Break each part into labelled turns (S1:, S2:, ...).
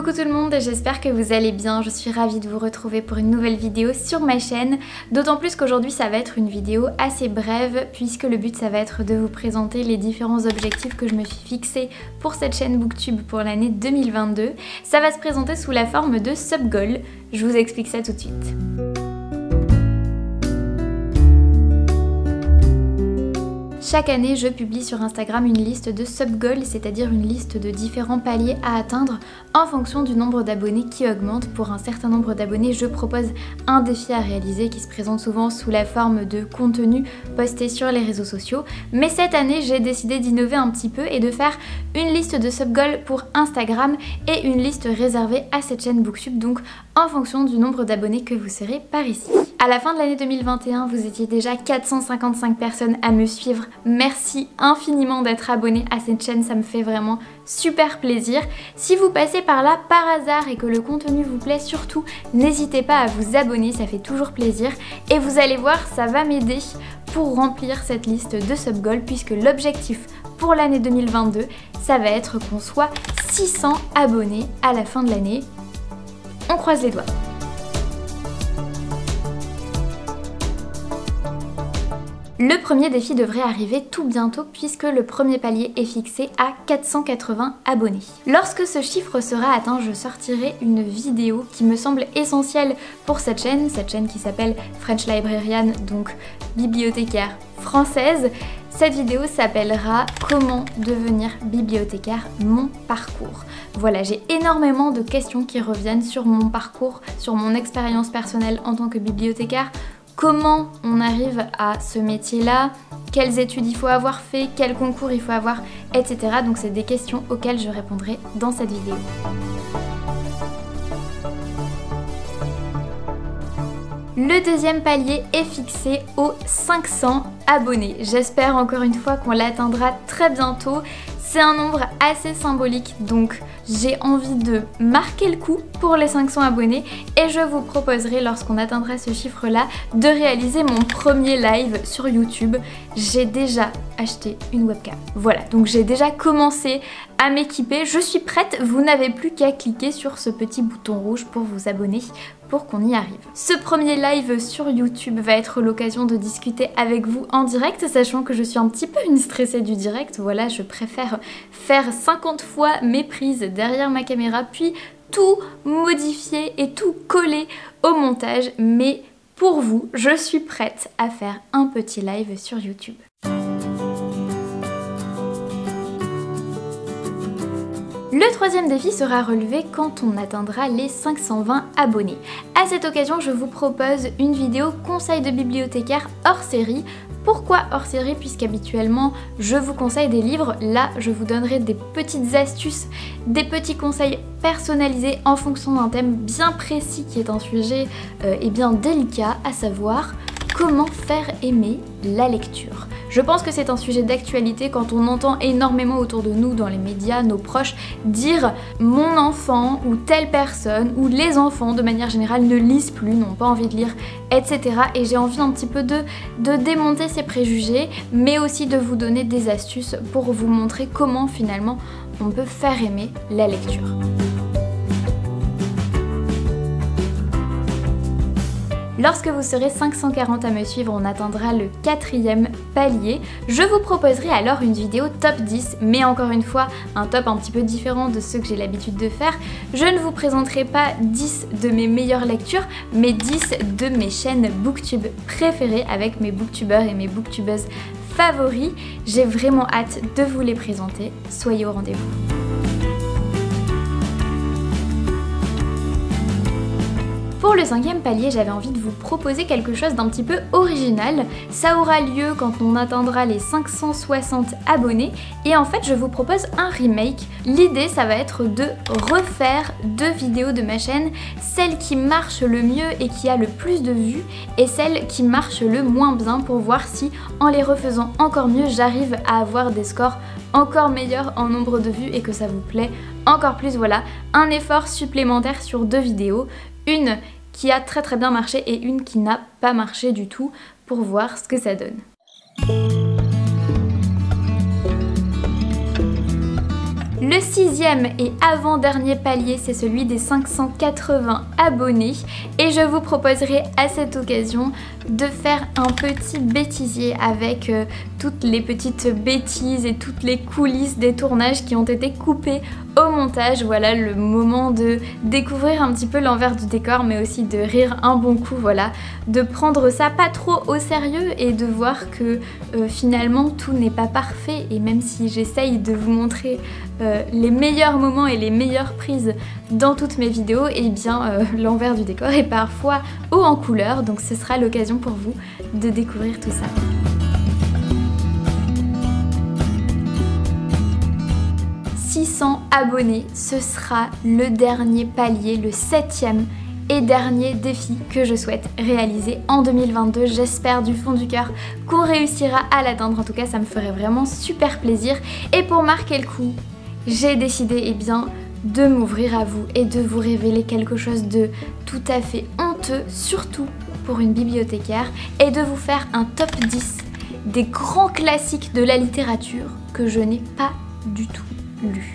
S1: Coucou tout le monde, j'espère que vous allez bien, je suis ravie de vous retrouver pour une nouvelle vidéo sur ma chaîne, d'autant plus qu'aujourd'hui ça va être une vidéo assez brève puisque le but ça va être de vous présenter les différents objectifs que je me suis fixés pour cette chaîne Booktube pour l'année 2022. Ça va se présenter sous la forme de sub-goals, je vous explique ça tout de suite. Chaque année, je publie sur Instagram une liste de sub-goals, c'est-à-dire une liste de différents paliers à atteindre en fonction du nombre d'abonnés qui augmente. Pour un certain nombre d'abonnés, je propose un défi à réaliser qui se présente souvent sous la forme de contenu posté sur les réseaux sociaux. Mais cette année, j'ai décidé d'innover un petit peu et de faire une liste de sub-goals pour Instagram et une liste réservée à cette chaîne Booktube, donc en fonction du nombre d'abonnés que vous serez par ici. À la fin de l'année 2021, vous étiez déjà 455 personnes à me suivre. Merci infiniment d'être abonné à cette chaîne, ça me fait vraiment super plaisir. Si vous passez par là par hasard et que le contenu vous plaît, surtout n'hésitez pas à vous abonner, ça fait toujours plaisir. Et vous allez voir, ça va m'aider pour remplir cette liste de sub-goals puisque l'objectif pour l'année 2022, ça va être qu'on soit 600 abonnés à la fin de l'année. On croise les doigts. Le premier défi devrait arriver tout bientôt puisque le premier palier est fixé à 480 abonnés. Lorsque ce chiffre sera atteint, je sortirai une vidéo qui me semble essentielle pour cette chaîne qui s'appelle French Librarian, donc bibliothécaire française. Cette vidéo s'appellera Comment devenir bibliothécaire, mon parcours. Voilà, j'ai énormément de questions qui reviennent sur mon parcours, sur mon expérience personnelle en tant que bibliothécaire. Comment on arrive à ce métier-là, quelles études il faut avoir fait, quel concours il faut avoir, etc. Donc c'est des questions auxquelles je répondrai dans cette vidéo. Le deuxième palier est fixé aux 500 abonnés. J'espère encore une fois qu'on l'atteindra très bientôt. C'est un nombre assez symbolique, donc j'ai envie de marquer le coup pour les 500 abonnés et je vous proposerai, lorsqu'on atteindra ce chiffre-là, de réaliser mon premier live sur YouTube. J'ai déjà acheté une webcam. Voilà, donc j'ai déjà commencé à m'équiper. Je suis prête, vous n'avez plus qu'à cliquer sur ce petit bouton rouge pour vous abonner pour qu'on y arrive. Ce premier live sur YouTube va être l'occasion de discuter avec vous en direct, sachant que je suis un petit peu une stressée du direct. Voilà, je préfère faire 50 fois mes prises derrière ma caméra, puis tout modifier et tout coller au montage. Mais pour vous, je suis prête à faire un petit live sur YouTube. Le troisième défi sera relevé quand on atteindra les 520 abonnés. À cette occasion, je vous propose une vidéo conseil de bibliothécaire hors série. Pourquoi hors série? Puisqu'habituellement, je vous conseille des livres. Là, je vous donnerai des petites astuces, des petits conseils personnalisés en fonction d'un thème bien précis qui est un sujet bien délicat, à savoir comment faire aimer la lecture. Je pense que c'est un sujet d'actualité quand on entend énormément autour de nous dans les médias, nos proches, dire mon enfant ou telle personne ou les enfants de manière générale ne lisent plus, n'ont pas envie de lire, etc. Et j'ai envie un petit peu de démonter ces préjugés, mais aussi de vous donner des astuces pour vous montrer comment finalement on peut faire aimer la lecture. Lorsque vous serez 540 à me suivre, on atteindra le 4e palier. Je vous proposerai alors une vidéo top 10, mais encore une fois, un top un petit peu différent de ceux que j'ai l'habitude de faire. Je ne vous présenterai pas 10 de mes meilleures lectures, mais 10 de mes chaînes Booktube préférées avec mes booktubeurs et mes booktubeuses favoris. J'ai vraiment hâte de vous les présenter. Soyez au rendez-vous. Pour le 5e palier, j'avais envie de vous proposer quelque chose d'un petit peu original. Ça aura lieu quand on atteindra les 560 abonnés et en fait je vous propose un remake. L'idée ça va être de refaire 2 vidéos de ma chaîne, celle qui marche le mieux et qui a le plus de vues et celle qui marche le moins bien pour voir si en les refaisant encore mieux j'arrive à avoir des scores encore meilleurs en nombre de vues et que ça vous plaît encore plus. Voilà, un effort supplémentaire sur 2 vidéos. Une qui a très bien marché et une qui n'a pas marché du tout pour voir ce que ça donne. Le 6e et avant-dernier palier, c'est celui des 580 abonnés et je vous proposerai à cette occasion de faire un petit bêtisier avec toutes les petites bêtises et toutes les coulisses des tournages qui ont été coupées au montage. Voilà le moment de découvrir un petit peu l'envers du décor, mais aussi de rire un bon coup, voilà, de prendre ça pas trop au sérieux et de voir que finalement tout n'est pas parfait, et même si j'essaye de vous montrer les meilleurs moments et les meilleures prises dans toutes mes vidéos, et bien l'envers du décor est parfois haut en couleur, donc ce sera l'occasion pour vous de découvrir tout ça. Abonnés, ce sera le dernier palier, le 7e et dernier défi que je souhaite réaliser en 2022. J'espère du fond du cœur qu'on réussira à l'atteindre, en tout cas ça me ferait vraiment super plaisir. Et pour marquer le coup, j'ai décidé de m'ouvrir à vous et de vous révéler quelque chose de tout à fait honteux, surtout pour une bibliothécaire, et de vous faire un top 10 des grands classiques de la littérature que je n'ai pas du tout lus.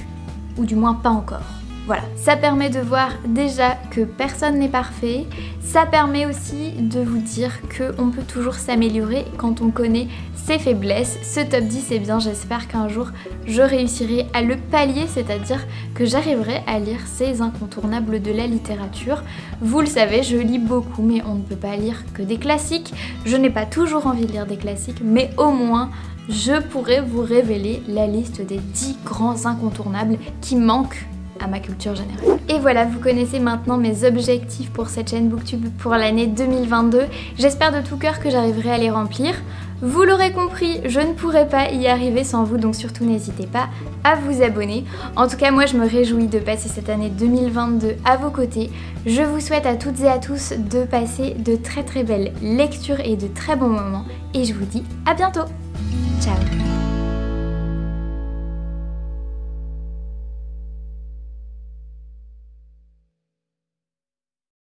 S1: Ou du moins pas encore. Voilà, ça permet de voir déjà que personne n'est parfait, ça permet aussi de vous dire qu'on peut toujours s'améliorer quand on connaît ses faiblesses. Ce top 10, j'espère qu'un jour je réussirai à le pallier, c'est-à-dire que j'arriverai à lire ces incontournables de la littérature. Vous le savez, je lis beaucoup, mais on ne peut pas lire que des classiques. Je n'ai pas toujours envie de lire des classiques, mais au moins je pourrais vous révéler la liste des 10 grands incontournables qui manquent à ma culture générale. Et voilà, vous connaissez maintenant mes objectifs pour cette chaîne Booktube pour l'année 2022. J'espère de tout cœur que j'arriverai à les remplir. Vous l'aurez compris, je ne pourrais pas y arriver sans vous, donc surtout n'hésitez pas à vous abonner. En tout cas, moi je me réjouis de passer cette année 2022 à vos côtés. Je vous souhaite à toutes et à tous de passer de très belles lectures et de très bons moments. Et je vous dis à bientôt. Ciao.